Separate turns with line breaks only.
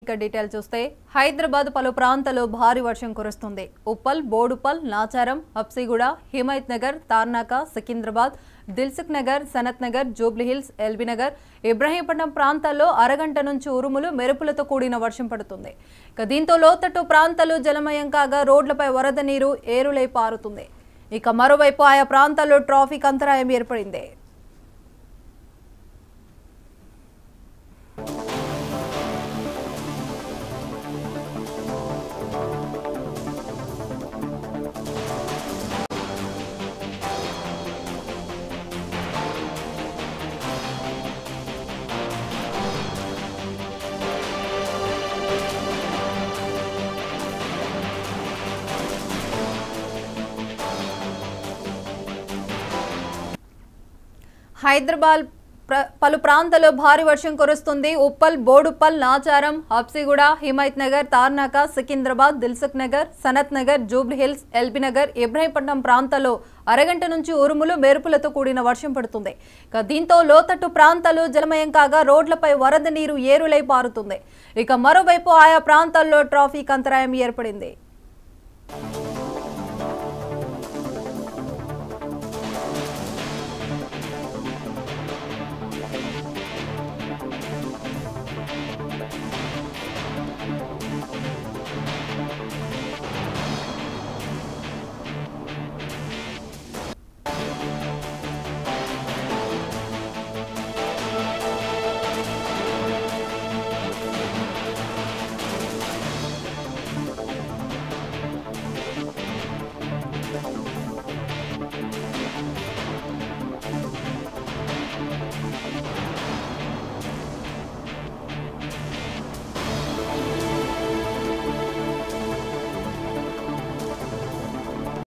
ఇక డీటెయిల్ చూస్తే హైదరాబాద్ పలు ప్రాంతాల్లో భారీ వర్షం కురుస్తుంది. ఉప్పల్, బోడుపల్, నాచారం, హబ్సిగూడ, హిమాయత్ నగర్, తార్నాక, సికింద్రాబాద్, దిల్సుఖ్ నగర్, సనత్ నగర్, జూబ్లీహిల్స్, ఎల్బీ నగర్, ఇబ్రహీంపట్నం ప్రాంతాల్లో అరగంట నుంచి ఉరుములు, మెరుపులతో కూడిన వర్షం పడుతుంది. ఇక దీంతో లోతట్టు ప్రాంతాలు జలమయం కాగా రోడ్లపై వరద నీరు ఏరులై పారుతుంది. ఇక మరోవైపు ఆయా ప్రాంతాల్లో ట్రాఫిక్ అంతరాయం ఏర్పడింది. హైదరాబాద్ పలు ప్రాంతాల్లో భారీ వర్షం కురుస్తుంది. ఉప్పల్, బోడుపల్, నాచారం, హబ్సిగూడ, హిమాయత్ నగర్, తార్నాక, సికింద్రాబాద్, దిల్సుఖ్ నగర్, సనత్ నగర్, జూబ్లీహిల్స్, ఎల్బీ నగర్, ఇబ్రహీంపట్నం ప్రాంతాల్లో అరగంట నుంచి ఉరుములు, మెరుపులతో కూడిన వర్షం పడుతుంది. దీంతో లోతట్టు ప్రాంతాలు జలమయం కాగా రోడ్లపై వరద నీరు ఏరులై పారుతుంది. ఇక మరోవైపు ఆయా ప్రాంతాల్లో ట్రాఫిక్ అంతరాయం ఏర్పడింది.